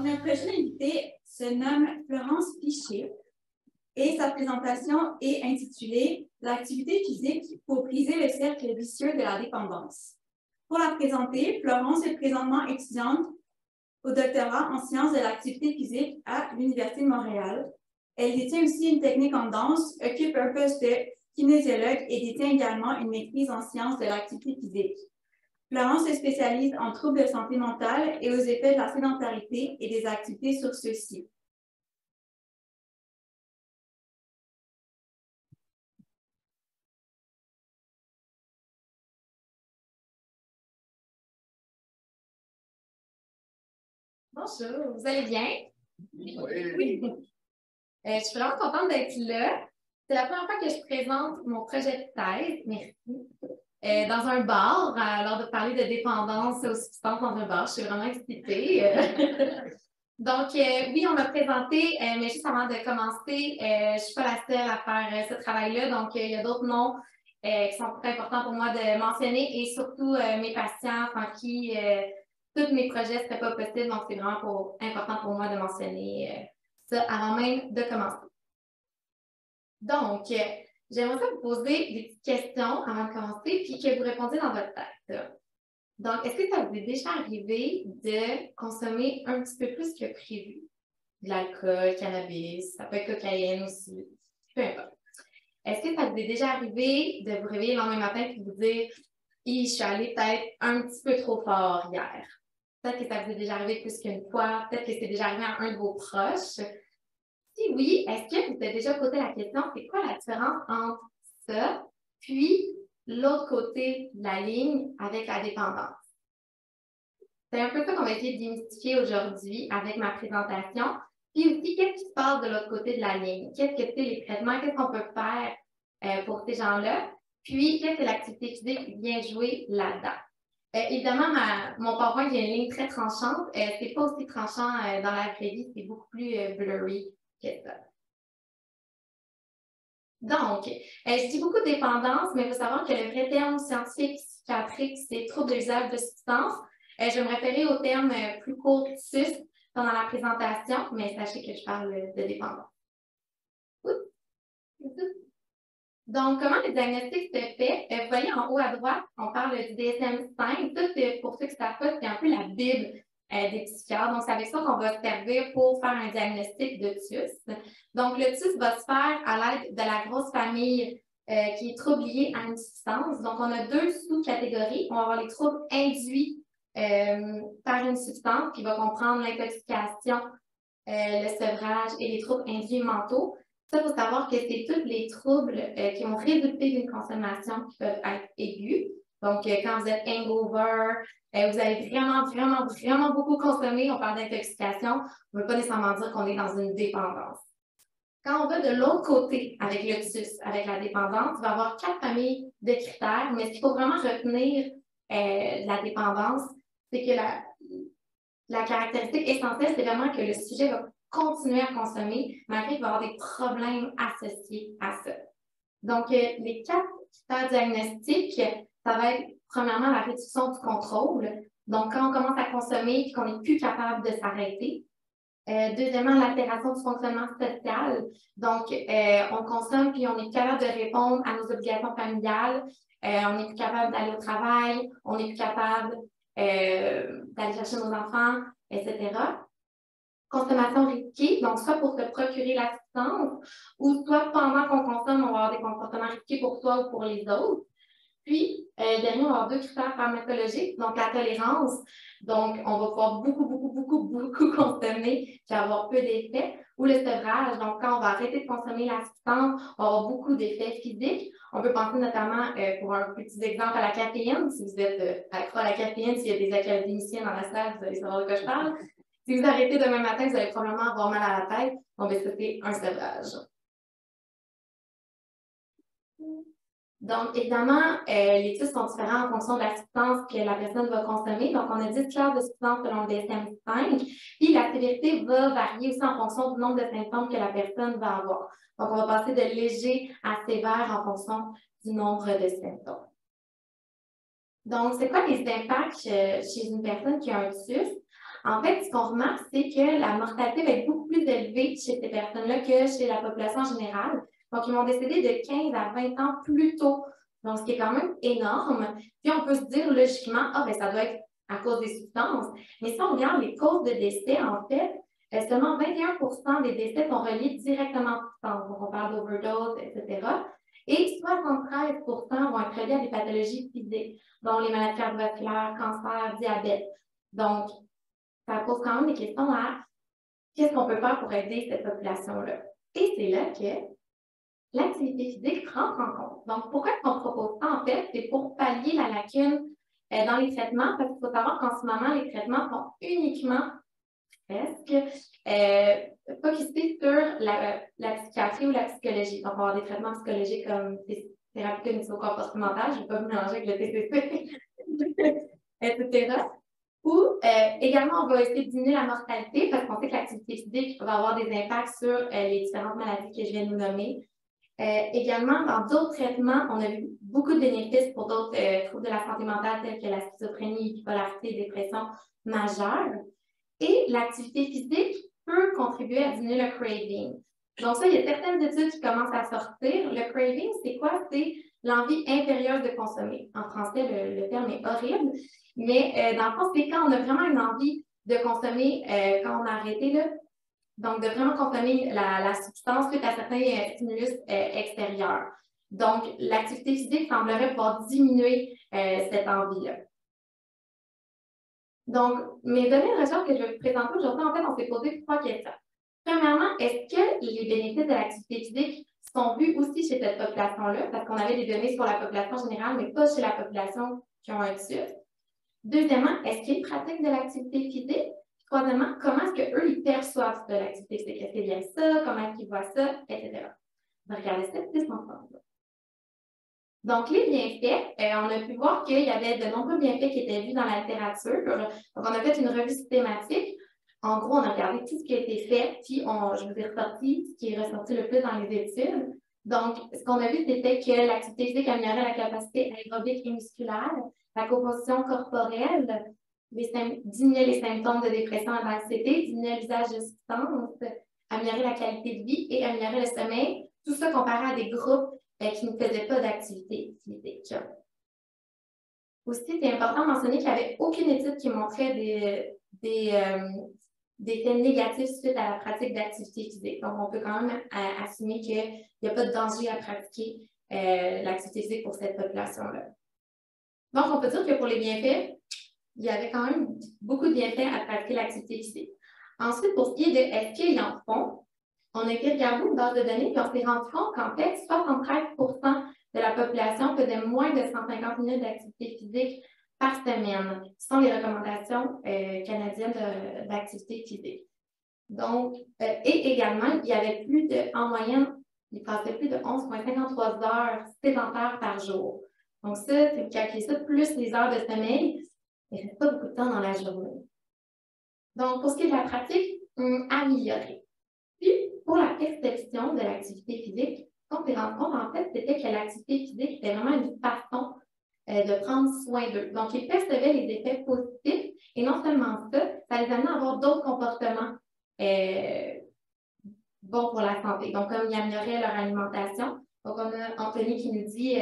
notre prochaine invitée se nomme Florence Piché et sa présentation est intitulée « L'activité physique pour briser le cercle vicieux de la dépendance ». Pour la présenter, Florence est présentement étudiante au doctorat en sciences de l'activité physique à l'Université de Montréal. Elle détient aussi une technique en danse, occupe un poste de kinésiologue et détient également une maîtrise en sciences de l'activité physique. Florence se spécialise en troubles de santé mentale et aux effets de la sédentarité et des activités sur ceux-ci. Bonjour, vous allez bien? Oui. Je suis vraiment contente d'être là. C'est la première fois que je présente mon projet de thèse, merci, dans un bar, lors de parler de dépendance aux substances dans un bar. Je suis vraiment excitée. Donc, oui, on m'a présenté, mais juste avant de commencer, je ne suis pas la seule à faire ce travail-là. Donc, il y a d'autres noms qui sont très importants pour moi de mentionner et surtout mes patients sans qui tous mes projets ne seraient pas possibles. Donc, c'est vraiment important pour moi de mentionner ça avant même de commencer. Donc, j'aimerais ça vous poser des petites questions avant de commencer puis que vous répondiez dans votre tête. Donc, est-ce que ça vous est déjà arrivé de consommer un petit peu plus que prévu? De l'alcool, cannabis, ça peut être cocaïne aussi, peu importe. Est-ce que ça vous est déjà arrivé de vous réveiller le lendemain matin et de vous dire « je suis allée peut-être un petit peu trop fort hier ». Peut-être que ça vous est déjà arrivé plus qu'une fois, peut-être que c'est déjà arrivé à un de vos proches. Si oui, est-ce que vous vous êtes déjà posé la question, c'est quoi la différence entre ça puis l'autre côté de la ligne avec la dépendance? C'est un peu ça qu'on va essayer de démystifier aujourd'hui avec ma présentation. Puis aussi, qu'est-ce qui se passe de l'autre côté de la ligne? Qu'est-ce que c'est les traitements? Qu'est-ce qu'on peut faire pour ces gens-là? Puis, qu'est-ce que l'activité physique vient jouer là-dedans? Évidemment, mon PowerPoint, il y a une ligne très tranchante. C'est pas aussi tranchant dans la vraie vie, c'est beaucoup plus blurry que ça. Donc, je dis beaucoup de dépendance, mais il faut savoir que le vrai terme scientifique psychiatrique, c'est trouble de l'usage de substances. Je vais me référer au terme plus court TUS pendant la présentation, mais sachez que je parle de dépendance. Donc, comment le diagnostic se fait? Vous voyez en haut à droite, on parle du DSM-5. Ça, pour ceux qui ne savent pas, c'est un peu la Bible des psychiatres. Donc, c'est avec ça qu'on va se servir pour faire un diagnostic de TUS. Donc, le TUS va se faire à l'aide de la grosse famille qui est trouble lié à une substance. Donc, on a deux sous-catégories. On va avoir les troubles induits par une substance qui va comprendre l'intoxication, le sevrage et les troubles induits mentaux. Ça, il faut savoir que c'est tous les troubles qui ont résulté d'une consommation qui peuvent être aigus. Donc, quand vous êtes hangover, vous avez vraiment beaucoup consommé, on parle d'intoxication, on ne veut pas nécessairement dire qu'on est dans une dépendance. Quand on va de l'autre côté avec le TUS, avec la dépendance, il va y avoir 4 familles de critères, mais ce qu'il faut vraiment retenir de la dépendance, c'est que la caractéristique essentielle, c'est vraiment que le sujet va continuer à consommer, malgré qu'il va y avoir des problèmes associés à ça. Donc, les 4 critères diagnostiques, ça va être premièrement la réduction du contrôle. Donc, quand on commence à consommer et qu'on n'est plus capable de s'arrêter. Deuxièmement, l'altération du fonctionnement social. Donc, on consomme puis on est capable de répondre à nos obligations familiales. On n'est plus capable d'aller au travail. On n'est plus capable d'aller chercher nos enfants, etc. Consommation risquée, donc soit pour se procurer la substance ou soit pendant qu'on consomme, on va avoir des comportements risqués pour soi ou pour les autres. Puis, dernier, on va avoir 2 critères pharmacologiques, donc la tolérance. Donc, on va pouvoir beaucoup consommer puis avoir peu d'effets. Ou le sevrage, donc quand on va arrêter de consommer la substance, on va avoir beaucoup d'effets physiques. On peut penser notamment, pour un petit exemple, à la caféine. Si vous êtes accro à la caféine, s'il y a des académiciens dans la salle, vous allez savoir de quoi je parle. Si vous arrêtez demain matin, vous allez probablement avoir mal à la tête. Bon, bien, ça, c'est un sevrage. Donc, évidemment, les TUS sont différents en fonction de la substance que la personne va consommer. Donc, on a 10 classes de substances selon le DSM-5. Puis, la sévérité va varier aussi en fonction du nombre de symptômes que la personne va avoir. Donc, on va passer de léger à sévère en fonction du nombre de symptômes. Donc, c'est quoi les impacts chez une personne qui a un TUS? En fait, ce qu'on remarque, c'est que la mortalité va être beaucoup plus élevée chez ces personnes-là que chez la population générale. Donc, ils vont décéder de 15 à 20 ans plus tôt. Donc, ce qui est quand même énorme. Puis, on peut se dire logiquement, ah, ben ça doit être à cause des substances. Mais si on regarde les causes de décès, en fait, seulement 21% des décès sont reliés directement aux substances. Donc, on parle d'overdose, etc. Et 73% vont être reliés à des pathologies physiques, dont les maladies cardiovasculaires, cancer, diabète. Donc, ça pose quand même des questions à qu'est-ce qu'on peut faire pour aider cette population-là. Et c'est là que l'activité physique rentre en compte. Donc, pourquoi on propose ça, en fait? C'est pour pallier la lacune dans les traitements, parce qu'il faut savoir qu'en ce moment, les traitements sont uniquement, presque, focusés sur la psychiatrie ou la psychologie. Donc, on va avoir des traitements psychologiques comme des thérapies cognitivo-comportementales, je ne vais pas vous mélanger avec le TCC, etc. Ou également, on va essayer de diminuer la mortalité parce qu'on sait que l'activité physique va avoir des impacts sur les différentes maladies que je viens de vous nommer. Également, dans d'autres traitements, on a vu beaucoup de bénéfices pour d'autres troubles de la santé mentale tels que la schizophrénie, bipolarité, dépression majeure. Et l'activité physique peut contribuer à diminuer le craving. Donc ça, il y a certaines études qui commencent à sortir. Le craving, c'est quoi? C'est l'envie impérieuse de consommer. En français, le terme est horrible, mais dans le fond, c'est quand on a vraiment une envie de consommer, quand on a arrêté, là, donc de vraiment consommer la substance suite à certains stimulus extérieurs. Donc, l'activité physique semblerait pouvoir diminuer cette envie-là. Donc, mes données de recherche que je vais vous présenter aujourd'hui, en fait, on s'est posé 3 questions. Premièrement, est-ce que les bénéfices de l'activité physique sont vus aussi chez cette population-là? Parce qu'on avait des données sur la population générale, mais pas chez la population qui ont un TUF. Deuxièmement, est-ce qu'ils pratiquent de l'activité physique? Troisièmement, comment est-ce qu'eux, ils perçoivent de l'activité physique? Est-ce qu'ils aiment ça? Comment est-ce qu'ils voient ça? Etc. On va regarder ça plus ensemble. Donc, les bienfaits, on a pu voir qu'il y avait de nombreux bienfaits qui étaient vus dans la littérature. Donc, on a fait une revue systématique. En gros, on a regardé tout ce qui a été fait, puis je vous ai ressorti ce qui est ressorti le plus dans les études. Donc, ce qu'on a vu, c'était que l'activité physique améliorait la capacité aérobique et musculaire, la composition corporelle, diminuer les symptômes de dépression et d'anxiété, diminuer l'usage de substances, améliorer la qualité de vie et améliorer le sommeil. Tout ça comparé à des groupes qui ne faisaient pas d'activité physique. Aussi, c'est important de mentionner qu'il n'y avait aucune étude qui montrait des effets négatifs suite à la pratique d'activité physique. Donc, on peut quand même assumer qu'il n'y a pas de danger à pratiquer l'activité physique pour cette population-là. Donc, on peut dire que pour les bienfaits, il y avait quand même beaucoup de bienfaits à pratiquer l'activité physique. Ensuite, pour ce qui est de est-ce qu'ils en font, on a été regarder une base de données et on s'est rendu compte qu'en fait, 73% de la population faisait moins de 150 minutes d'activité physique par semaine. Ce sont les recommandations canadiennes d'activité physique. Donc, et également, il y avait en moyenne, il passait plus de 11,53 heures sédentaires par jour. Donc ça, c'est vous calculez ça, plus les heures de sommeil, il ne reste pas beaucoup de temps dans la journée. Donc, pour ce qui est de la pratique, améliorer. Puis, pour la perception de l'activité physique, ce qu'on s'est rendu compte, en fait, c'était que l'activité physique était vraiment une façon de prendre soin d'eux. Donc, ils percevaient les effets positifs et non seulement ça, ça les amenait à avoir d'autres comportements bons pour la santé. Donc, comme ils amélioraient leur alimentation. Donc, on a Anthony qui nous dit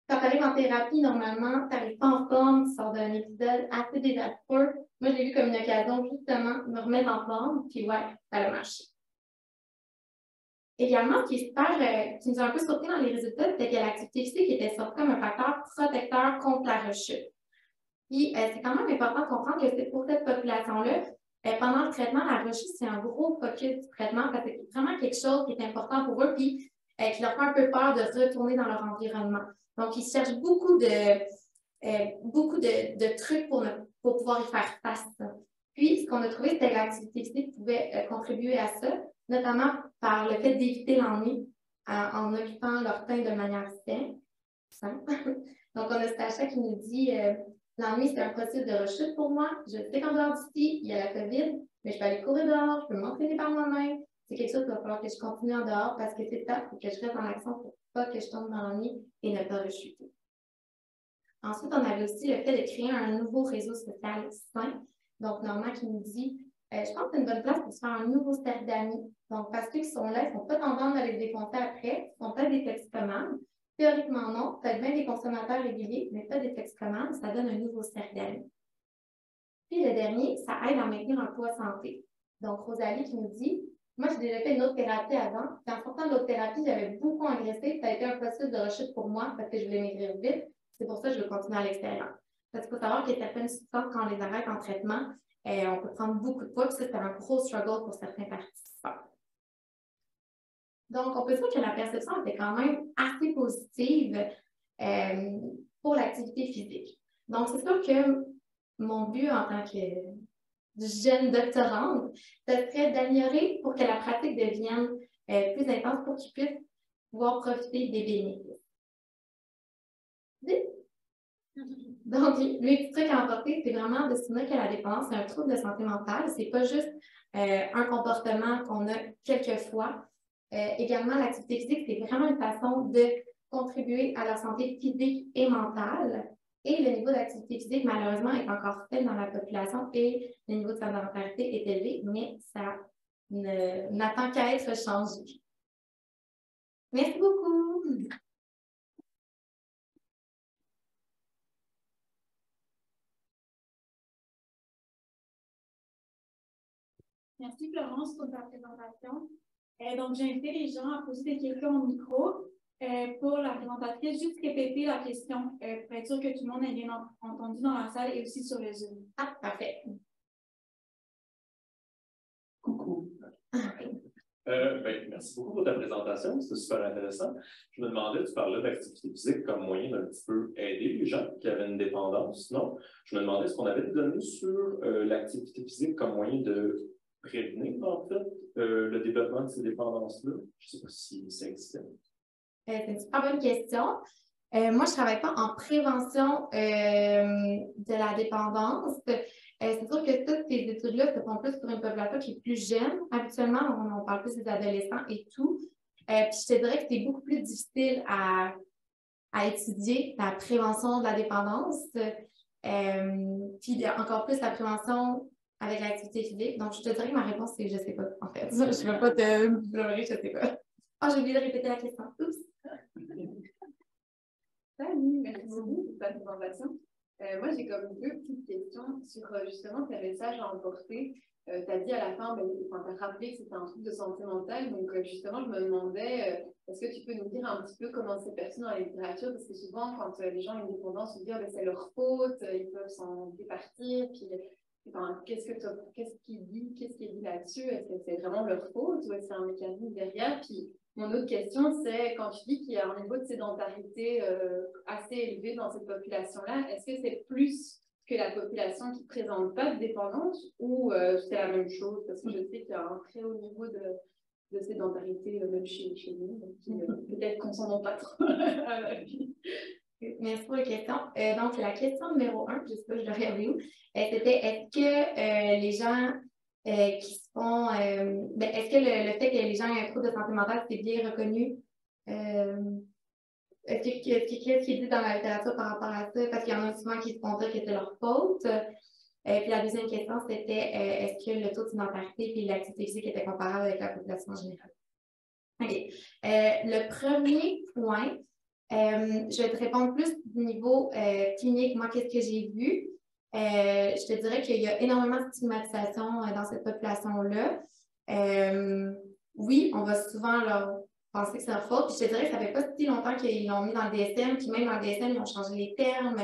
quand tu arrives en thérapie, normalement, tu n'arrives pas en forme, tu sors d'un épisode assez désastreux. Moi, je l'ai vu comme une occasion justement de me remettre en forme, puis ouais, ça a marché. Également, ce qui est super, qui nous a un peu surpris dans les résultats, c'était que l'activité physique était sortie comme un facteur protecteur contre la rechute. Puis, c'est quand même important de comprendre que c'est pour cette population-là, pendant le traitement, la rechute, c'est un gros focus du traitement parce que c'est vraiment quelque chose qui est important pour eux, puis qui leur fait un peu peur de retourner dans leur environnement. Donc, ils cherchent beaucoup de trucs pour pouvoir y faire face. Puis, ce qu'on a trouvé, c'était que l'activité physique pouvait contribuer à ça, notamment par le fait d'éviter l'ennui en occupant leur teint de manière simple. Donc, on a Stacha qui nous dit l'ennui, c'est un processus de rechute pour moi. Je sais qu'en dehors d'ici, il y a la COVID, mais je peux aller courir dehors, je peux m'entraîner par moi-même. C'est quelque chose qu'il va falloir que je continue en dehors parce que c'est ça, il faut que je reste en action pour pas que je tombe dans l'ennui et ne pas rechuter. Ensuite, on avait aussi le fait de créer un nouveau réseau social sain. Donc, Normand qui nous dit je pense que c'est une bonne place pour se faire un nouveau cercle d'amis. Donc, parce qu'ils sont là, ils ne sont pas tendance à les défoncer après, ils ne sont pas des toxicomanes. Théoriquement, non. Peut-être bien des consommateurs réguliers, mais pas des toxicomanes. Ça donne un nouveau cercle d'amis. Puis le dernier, ça aide à maintenir un poids santé. Donc, Rosalie qui nous dit moi, j'ai déjà fait une autre thérapie avant. Puis en sortant de l'autre thérapie, j'avais beaucoup engraissé. Ça a été un processus de rechute pour moi parce que je voulais maigrir vite. C'est pour ça que je veux continuer à l'extérieur. Parce qu'il faut savoir qu'il y a certaines substances, quand on les arrête en traitement, on peut prendre beaucoup de poids. Puis ça, c'est un gros struggle pour certains participants. Donc, on peut dire que la perception était quand même assez positive pour l'activité physique. Donc, c'est sûr que mon but en tant que jeune doctorante, ce serait d'améliorer pour que la pratique devienne plus intense pour qu'ils puissent pouvoir profiter des bénéfices. Donc, le petit truc à emporter, c'est vraiment de se souvenir que la dépendance, c'est un trouble de santé mentale. Ce n'est pas juste un comportement qu'on a quelquefois. Également, l'activité physique, c'est vraiment une façon de contribuer à la santé physique et mentale. Et le niveau d'activité physique, malheureusement, est encore faible dans la population et le niveau de sédentarité est élevé, mais ça n'attend qu'à être changé. Merci beaucoup. Merci Florence pour ta présentation. Donc, j'ai invité les gens à poser des questions au micro. Pour la présentatrice, juste répéter la question pour être sûr que tout le monde ait bien entendu dans la salle et aussi sur le Zoom. Ah, parfait. Coucou. Merci beaucoup pour ta présentation, c'était super intéressant. Je me demandais, tu parlais d'activité physique comme moyen d'un petit peu aider les gens qui avaient une dépendance, non? Je me demandais, est-ce qu'on avait des données sur l'activité physique comme moyen de prévenir, en fait, le développement de ces dépendances-là? Je ne sais pas si ça existait. C'est une super bonne question. Moi, je ne travaille pas en prévention de la dépendance. C'est sûr que toutes ces études-là se font plus sur une population qui est plus jeune. Habituellement, on parle plus des adolescents et tout. Puis je te dirais que c'est beaucoup plus difficile à étudier la prévention de la dépendance. Puis encore plus la prévention avec l'activité physique. Donc, je te dirais que ma réponse, c'est je ne sais pas, en fait. Je ne veux pas te blâmer, je ne sais pas. Oh, j'ai oublié de répéter la question. Oups. Salut, merci beaucoup pour ta présentation. Moi, j'ai comme deux petites questions sur justement tes messages à emporter. Tu as dit à la fin, tu as rappelé que c'était un truc de santé mentale. Donc, justement, je me demandais, est-ce que tu peux nous dire un petit peu comment c'est perçu dans la littérature? Parce que souvent, quand les gens ont une dépendance, ils disent c'est leur faute, ils peuvent s'en départir. Puis, qu'est-ce qui est dit là-dessus? Est-ce que c'est vraiment leur faute ou est-ce qu'il y a un mécanisme derrière? Puis, mon autre question, c'est quand tu dis qu'il y a un niveau de sédentarité assez élevé dans cette population-là, est-ce que c'est plus que la population qui ne présente pas de dépendance ou c'est la même chose? Parce que je sais qu'il y a un très haut niveau de sédentarité même chez nous, donc peut-être qu'on s'en rend pas trop à la vie. Merci pour la question. Donc, la question numéro 1, je ne sais pas, je l'ai regardée où, c'était est-ce que les gens qui se font. Est-ce que le fait que les gens aient un trouble de santé mentale, c'est bien reconnu? Qu'est-ce qui est dit dans la littérature par rapport à ça? Parce qu'il y en a souvent qui se font dire que c'est leur faute. Puis la deuxième question, c'était est-ce que le taux de sédentarité et l'activité physique étaient comparables avec la population générale? OK. Le premier point, je vais te répondre plus du niveau clinique. Moi, qu'est-ce que j'ai vu? Je te dirais qu'il y a énormément de stigmatisation dans cette population-là. Oui, on va souvent leur penser que c'est leur faute. Puis je te dirais que ça fait pas si longtemps qu'ils l'ont mis dans le DSM, puis même dans le DSM, ils ont changé les termes.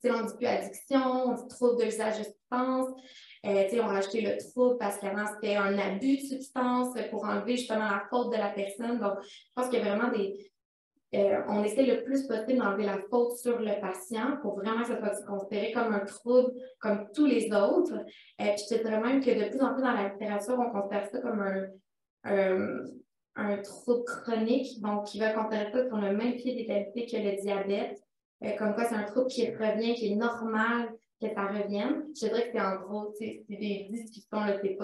On dit plus addiction, on dit trouble de l'usage de substances. On a rajouté le trouble parce qu'avant, c'était un abus de substance pour enlever justement la faute de la personne. Donc, je pense qu'il y a vraiment on essaie le plus possible d'enlever la faute sur le patient pour vraiment que ça soit considéré comme un trouble comme tous les autres. Puis je te dirais même que de plus en plus dans la littérature, on considère ça comme un trouble chronique, donc qui va considérer ça sur le même pied d'égalité que le diabète. Comme quoi, c'est un trouble qui revient, qui est normal que ça revienne. Je te dirais que c'est en gros, c'est des discussions, c'est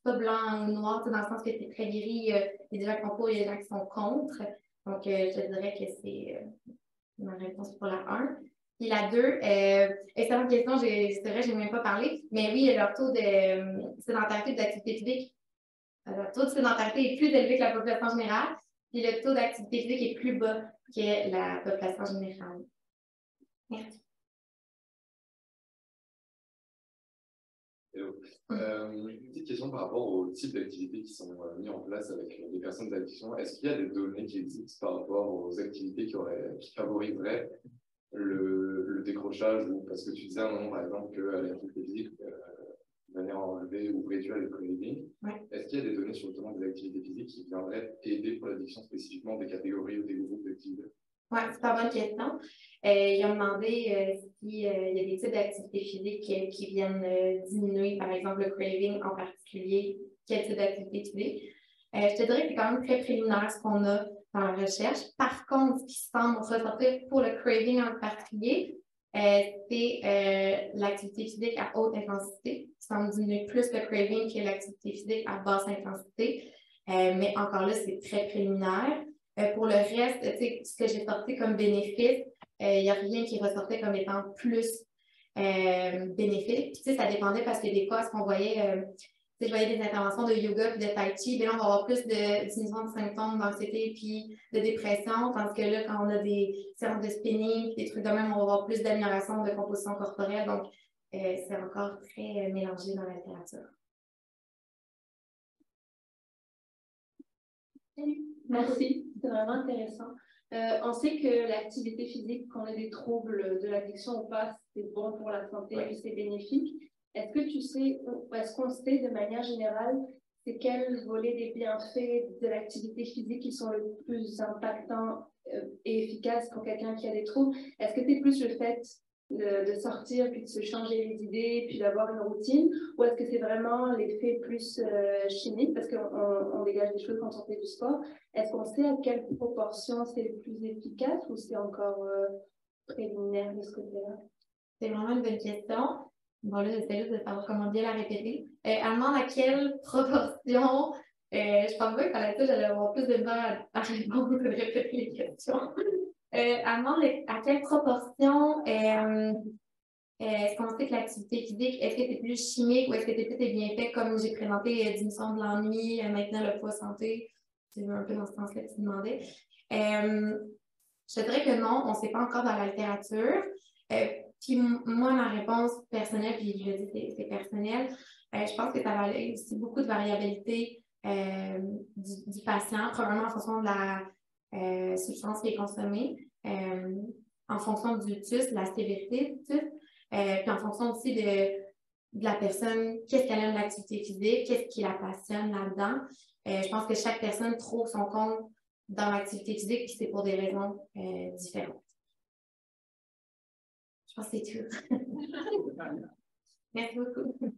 pas blanc ou noir, dans le sens que c'est très gris. Il y a des gens qui sont pour, il y a des gens qui sont contre. Donc, je dirais que c'est ma réponse pour la 1. Puis la 2, excellente question, c'est vrai, je n'ai même pas parlé, mais oui, leur taux de sédentarité d'activité physique, le taux de sédentarité est plus élevé que la population générale, puis le taux d'activité physique est plus bas que la population générale. Merci. Une petite question par rapport aux types d'activités qui sont mis en place avec les personnes d'addiction. Est-ce qu'il y a des données qui existent par rapport aux activités qui favoriseraient le décrochage, ou parce que tu disais un moment, par exemple, que l'activité physique, de manière enlevée ou réduire les cravings, est-ce qu'il y a des données sur justement des activités physiques qui viendraient aider pour l'addiction spécifiquement des catégories ou des groupes d'activités? Oui, c'est une bonne question. Ils ont demandé s'il y a des types d'activités physiques qui viennent diminuer, par exemple le craving en particulier. Quel type d'activité physique? Je te dirais que c'est quand même très préliminaire ce qu'on a dans la recherche. Par contre, ce qui semble ressortir pour le craving en particulier, c'est l'activité physique à haute intensité, qui semble diminuer plus le craving que l'activité physique à basse intensité. Mais encore là, c'est très préliminaire. Pour le reste, ce que j'ai sorti comme bénéfice, il n'y a rien qui ressortait comme étant plus bénéfique. Puis, ça dépendait parce que des fois, ce qu'on voyait, je voyais des interventions de yoga et de tai chi, bien là, on va avoir plus de diminution de symptômes d'anxiété puis de dépression, tandis que là, quand on a des séances de spinning, des trucs de même, on va avoir plus d'amélioration de composition corporelle. Donc, c'est encore très mélangé dans la littérature. Merci, c'est vraiment intéressant. On sait que l'activité physique, qu'on ait des troubles de l'addiction ou pas, c'est bon pour la santé et c'est bénéfique. Est-ce que tu sais, ou est-ce qu'on sait de manière générale, c'est quel volet des bienfaits de l'activité physique qui sont le plus impactants et efficaces pour quelqu'un qui a des troubles? Est-ce que c'est plus le fait de sortir, puis de se changer les idées, puis d'avoir une routine, ou est-ce que c'est vraiment l'effet plus chimique, parce qu'on dégage des choses quand on fait du sport? Est-ce qu'on sait à quelle proportion c'est le plus efficace, ou c'est encore préliminaire de ce côté-là? C'est vraiment une bonne question. Bon, là, j'essaie juste de savoir comment bien la répéter. Elle demande à quelle proportion, je pense pas qu'à la fin, j'allais avoir plus de mal à répondre que de répéter les questions. Elle demande à quelle proportion est-ce qu'on sait que l'activité physique, est-ce que c'est plus chimique ou est-ce que c'est plus des bienfaits comme j'ai présenté diminution de l'ennui, maintenant le poids santé, c'est un peu dans ce sens-là que tu demandais. Je dirais que non, on ne sait pas encore dans la littérature. Puis moi, ma réponse personnelle, puis je dis c'est personnel, je pense que ça va aller aussi beaucoup de variabilité du patient, probablement en fonction de la substance qui est consommée, en fonction du TUS, de la sévérité du TUS, puis en fonction aussi de la personne, qu'est-ce qu'elle aime de l'activité physique, qu'est-ce qui la passionne là-dedans. Je pense que chaque personne trouve son compte dans l'activité physique, puis c'est pour des raisons différentes. Je pense que c'est tout. Merci beaucoup.